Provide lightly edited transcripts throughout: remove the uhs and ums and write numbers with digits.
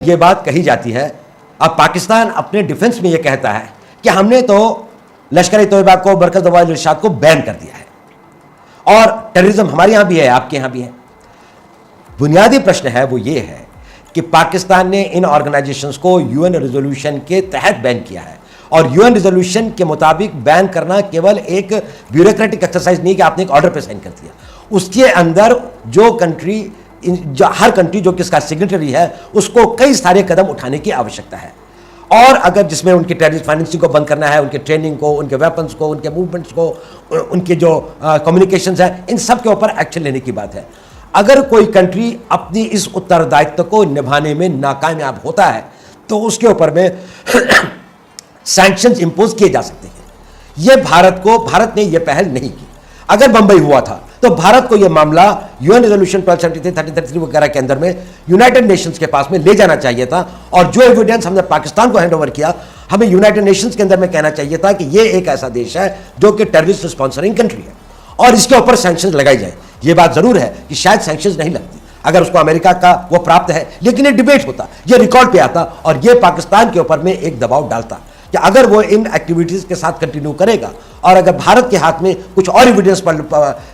ये बात कही जाती है। अब पाकिस्तान अपने डिफेंस में ये कहता है कि हमने तो लश्कर-ए-तोयबा को, मरकज दवाइल इरशाद को बैन कर दिया है और टेररिज्म हमारे यहां भी है, आपके यहां भी है। बुनियादी प्रश्न है वो ये है कि पाकिस्तान ने इन ऑर्गेनाइजेशंस को यूएन रेजोल्यूशन के तहत बैन किया है और यूएन रेजोल्यूशन के मुताबिक बैन करना केवल एक ब्यूरोक्रेटिक एक्सरसाइज नहीं कि आपने एक ऑर्डर पे साइन कर दिया। उसके अंदर हर कंट्री जो किसका सिग्नेटरी है उसको कई सारे कदम उठाने की आवश्यकता है और अगर जिसमें उनकी टेररिस्ट फाइनेंसिंग को बंद करना है, उनके ट्रेनिंग को, उनके वेपन्स को, उनके मूवमेंट्स को, उनके जो कम्युनिकेशंस है, इन सब के ऊपर एक्शन लेने की बात है। अगर कोई कंट्री अपनी इस उत्तरदायित्व को निभाने में नाकामयाब होता है तो उसके ऊपर में सैंक्शंस इंपोज किए जा सकते हैं। यह भारत ने यह पहल नहीं की। अगर बंबई हुआ था तो भारत को यह मामला यूएन रेजोल्यूशन 1273, 1333 वगैरह के अंदर में यूनाइटेड नेशंस के पास में ले जाना चाहिए था और जो एविडेंस हमने पाकिस्तान को हैंड ओवर किया, हमें यूनाइटेड नेशंस के अंदर में कहना चाहिए था कि यह एक ऐसा देश है जो कि टेररिस्ट स्पॉन्सरिंग कंट्री है और इसके ऊपर सैंक्शंस लगाई जाए। यह बात जरूर है कि शायद सैंक्शंस नहीं लगती अगर उसको अमेरिका का वो प्राप्त है, लेकिन ये डिबेट होता, ये रिकॉर्ड पे आता और ये पाकिस्तान के ऊपर में एक दबाव डालता कि अगर वो इन एक्टिविटीज के साथ कंटिन्यू करेगा और अगर भारत के हाथ में कुछ और एविडेंस पर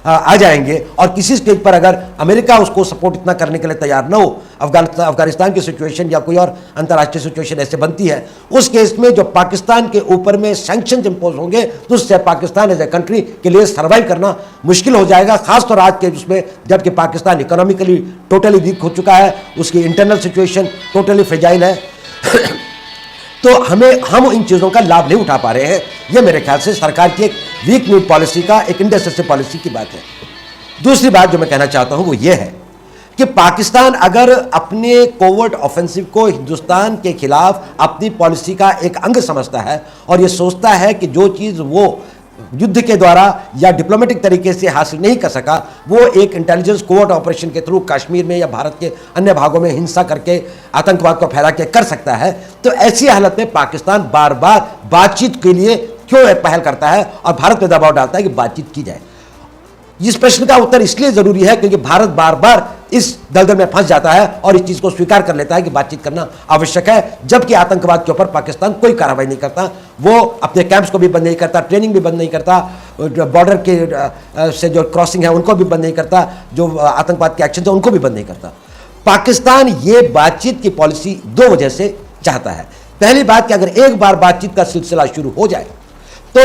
आ जाएंगे और किसी स्टेज पर अगर अमेरिका उसको सपोर्ट इतना करने के लिए तैयार न हो, अफगानिस्तान की सिचुएशन या कोई और अंतर्राष्ट्रीय सिचुएशन ऐसे बनती है, उस केस में जो पाकिस्तान के ऊपर में सैंक्शन इंपोज होंगे तो उससे पाकिस्तान एज ए कंट्री के लिए सर्वाइव करना मुश्किल हो जाएगा, खासतौर आज के उसमें जबकि पाकिस्तान इकोनॉमिकली टोटली वीक हो चुका है, उसकी इंटरनल सिचुएशन टोटली फ्रेजाइल है। तो हम इन चीज़ों का लाभ नहीं उठा पा रहे हैं। यह मेरे ख्याल से सरकार की एक वीक न्यूड पॉलिसी का, एक इंडेसिसिव पॉलिसी की बात है। दूसरी बात जो मैं कहना चाहता हूं वो ये है कि पाकिस्तान अगर अपने कोवर्ट ऑफेंसिव को हिंदुस्तान के खिलाफ अपनी पॉलिसी का एक अंग समझता है और ये सोचता है कि जो चीज़ वो युद्ध के द्वारा या डिप्लोमेटिक तरीके से हासिल नहीं कर सका वो एक इंटेलिजेंस कोवर्ट ऑपरेशन के थ्रू कश्मीर में या भारत के अन्य भागों में हिंसा करके आतंकवाद को फैला के कर सकता है, तो ऐसी हालत में पाकिस्तान बार बार बातचीत के लिए क्यों पहल करता है और भारत पर दबाव डालता है कि बातचीत की जाए। इस प्रश्न का उत्तर इसलिए जरूरी है क्योंकि भारत बार बार इस दलदल में फंस जाता है और इस चीज को स्वीकार कर लेता है कि बातचीत करना आवश्यक है, जबकि आतंकवाद के ऊपर पाकिस्तान कोई कार्रवाई नहीं करता। वो अपने कैंप्स को भी बंद नहीं करता, ट्रेनिंग भी बंद नहीं करता, बॉर्डर के से जो क्रॉसिंग है उनको भी बंद नहीं करता, जो आतंकवाद के एक्शन है उनको भी बंद नहीं करता। पाकिस्तान ये बातचीत की पॉलिसी दो वजह से चाहता है। पहली बात कि अगर एक बार बातचीत का सिलसिला शुरू हो जाए तो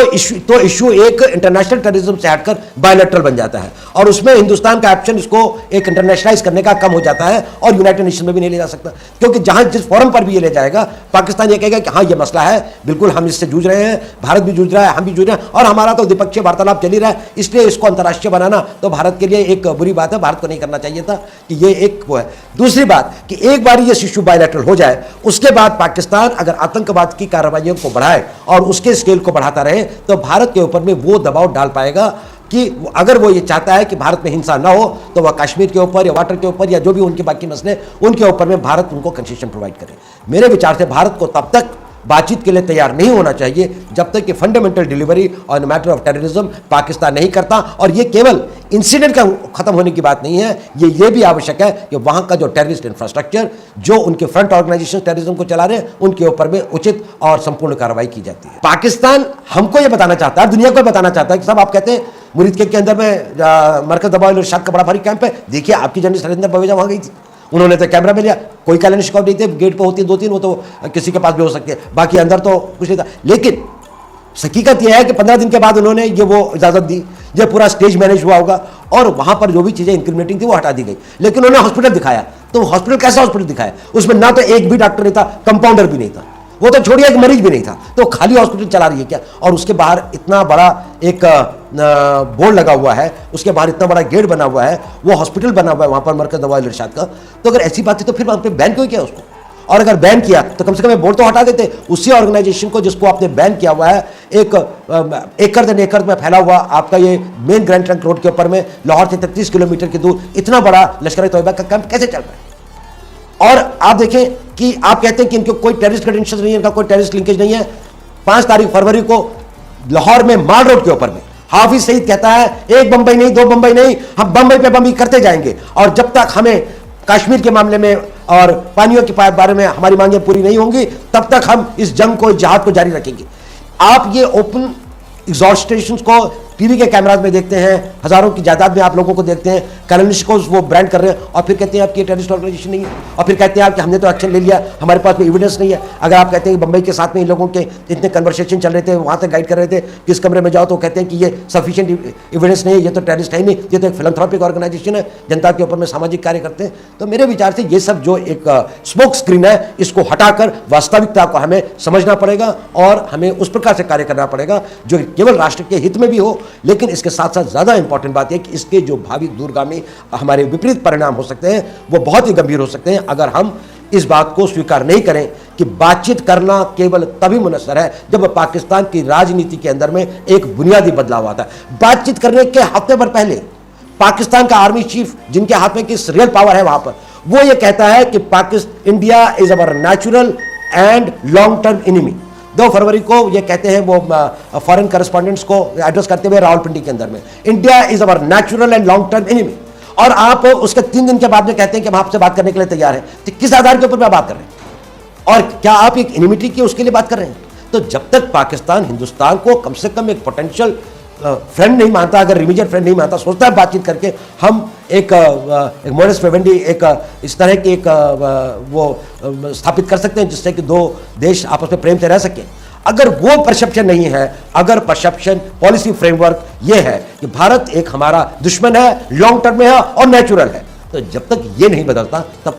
इशू एक इंटरनेशनल टेररिज्म से हटकर बायलैटरल बन जाता है और उसमें हिंदुस्तान का एक्शन इसको एक इंटरनेशनलाइज करने का कम हो जाता है और यूनाइटेड नेशन में भी नहीं ले जा सकता, क्योंकि जहां जिस फोरम पर भी ये ले जाएगा पाकिस्तान ये कहेगा कि हाँ ये मसला है, बिल्कुल हम इससे जूझ रहे हैं, भारत भी जूझ रहा है, हम भी जूझ रहे हैं और हमारा तो द्विपक्षीय वार्तालाप चल ही रहा है, इसलिए इसको अंतर्राष्ट्रीय बनाना तो भारत के लिए एक बुरी बात है, भारत को नहीं करना चाहिए था कि ये एक वो है। दूसरी बात कि एक बार ये इशू बायलैटरल हो जाए उसके बाद पाकिस्तान अगर आतंकवाद की कार्रवाइयों को बढ़ाए और उसके स्केल को बढ़ाता रहे तो भारत के ऊपर में वो दबाव डाल पाएगा कि अगर वो ये चाहता है कि भारत में हिंसा ना हो तो वह कश्मीर के ऊपर या वाटर के ऊपर या जो भी उनके बाकी मसले उनके ऊपर में भारत उनको कंसेशन प्रोवाइड करे। मेरे विचार से भारत को तब तक बातचीत के लिए तैयार नहीं होना चाहिए जब तक कि fundamental delivery on matter of terrorism Pakistan नहीं करता। और ये केवल इंसिडेंट का खत्म होने की बात नहीं है, ये भी आवश्यक है कि वहां का जो टेररिस्ट इंफ्रास्ट्रक्चर, जो उनके फ्रंट ऑर्गेनाइजेशन टेररिज्म को चला रहे हैं, उनके ऊपर में उचित और संपूर्ण कार्रवाई की जाती है। पाकिस्तान हमको ये बताना चाहता है, दुनिया को बताना चाहता है कि सब आप कहते हैं मुरीद के अंदर में मरकज दवाइल इरशाद का बड़ा भारी कैंप है, देखिए आपकी जर्नलिस्ट हरिंदर बवेजा वहां गई थी, उन्होंने तो कैमरा में लिया, कोई कैलेंडरशिप नहीं थे, गेट पे होती है 2-3, वो तो किसी के पास भी हो सकती है, बाकी अंदर तो कुछ नहीं था। लेकिन हकीकत यह है कि 15 दिन के बाद उन्होंने ये वो इजाज़त दी, ये पूरा स्टेज मैनेज हुआ होगा और वहाँ पर जो भी चीज़ें इंक्रिमिनेटिंग थी वो हटा दी गई। लेकिन उन्होंने हॉस्पिटल दिखाया, तो हॉस्पिटल कैसा हॉस्पिटल दिखाया, उसमें ना तो एक भी डॉक्टर नहीं था, कंपाउंडर भी नहीं था, वो तो छोड़िए एक मरीज भी नहीं था, तो खाली हॉस्पिटल चला रही है क्या। और उसके बाहर इतना बड़ा एक बोर्ड लगा हुआ है, उसके बाहर इतना बड़ा गेट बना हुआ है, वो हॉस्पिटल बना हुआ है वहाँ पर मरकज दवाइल इरशाद का। तो अगर ऐसी बात है तो फिर वहाँ पे बैन क्यों किया उसको, और अगर बैन किया तो कम से कम बोर्ड तो हटा देते। उसी ऑर्गेनाइजेशन को जिसको आपने बैन किया हुआ है, एक एकड़ में फैला हुआ आपका ये मेन ग्रैंड ट्रंक रोड के ऊपर में लाहौर से 33 किलोमीटर की दूर इतना बड़ा लश्कर-ए-तोयबा का कैंप कैसे चल रहा है। और आप देखें कि आप कहते हैं कि इनके कोई टेररिस्ट क्रेडेंशियल्स नहीं है, इनका कोई टेररिस्ट लिंकेज नहीं है। 5 तारीख फरवरी को लाहौर में माल रोड के ऊपर में हाफिज सईद कहता है एक बंबई नहीं, 2 बंबई नहीं, हम बंबई पे बंबई करते जाएंगे और जब तक हमें कश्मीर के मामले में और पानियों के बारे में हमारी मांगें पूरी नहीं होंगी, तब तक हम इस जंग को, इस जिहाद को जारी रखेंगे। आप ये ओपन एग्जॉस्टेशन को टीवी के कैमराज में देखते हैं, हजारों की जायदाद में आप लोगों को देखते हैं, कम्युनिस्ट को वो ब्रांड कर रहे हैं और फिर कहते हैं आपकी टेररिस्ट ऑर्गेनाइजेशन नहीं है, और फिर कहते हैं आप कि हमने तो एक्शन ले लिया, हमारे पास में एविडेंस नहीं है। अगर आप कहते हैं कि बंबई के साथ में इन लोगों के इतने कन्वर्सेशन चल रहे थे, वहां तक गाइड कर रहे थे कि इस कमरे में जाओ, तो कहते हैं कि ये सफिशिएंट एविडेंस नहीं है, ये तो टेररिस्ट है ही नहीं, ये तो एक फिलैंथ्रोपिक ऑर्गेनाइजेशन है, जनता के ऊपर में सामाजिक कार्य करते हैं। तो मेरे विचार से ये सब जो एक स्मोक स्क्रीन है, इसको हटाकर वास्तविकता को हमें समझना पड़ेगा और हमें उस प्रकार से कार्य करना पड़ेगा जो केवल राष्ट्र के हित में भी हो, लेकिन इसके साथ साथ ज्यादा इंपॉर्टेंट बात यह कि इसके जो भावी दूरगामी हमारे विपरीत परिणाम हो सकते हैं वो बहुत ही गंभीर हो सकते हैं अगर हम इस बात को स्वीकार नहीं करें कि बातचीत करना केवल तभी मुनस्सर है जब पाकिस्तान की राजनीति के अंदर में एक बुनियादी बदलाव आता है। बातचीत करने के हफ्ते भर पहले पाकिस्तान का आर्मी चीफ, जिनके हाथ में किस रियल पावर है वहां पर, वो ये कहता है कि India is our natural and long term enemy. 2 फरवरी को ये कहते हैं वो फॉरेन करस्पॉन्डेंट्स को एड्रेस करते हुए रावलपिंडी के अंदर में, India is our natural and long term enemy. और आप उसके 3 दिन के बाद में कहते हैं कि हम आपसे बात करने के लिए तैयार हैं। तो किस आधार के ऊपर मैं बात कर रहे हैं और क्या आप एक एनिमिटी की उसके लिए बात कर रहे हैं? तो जब तक पाकिस्तान हिंदुस्तान को कम से कम एक पोटेंशियल फ्रेंड नहीं मानता, अगर इमीडिएट फ्रेंड नहीं मानता, सोचता है बातचीत करके हम एक मोडस विवेंडी, एक इस तरह की एक वो स्थापित कर सकते हैं जिससे कि 2 देश आपस में प्रेम से रह सकें। अगर वो परसेप्शन नहीं है, अगर परसेप्शन पॉलिसी फ्रेमवर्क ये है कि भारत एक हमारा दुश्मन है, लॉन्ग टर्म में है और नेचुरल है, तो जब तक ये नहीं बदलता तब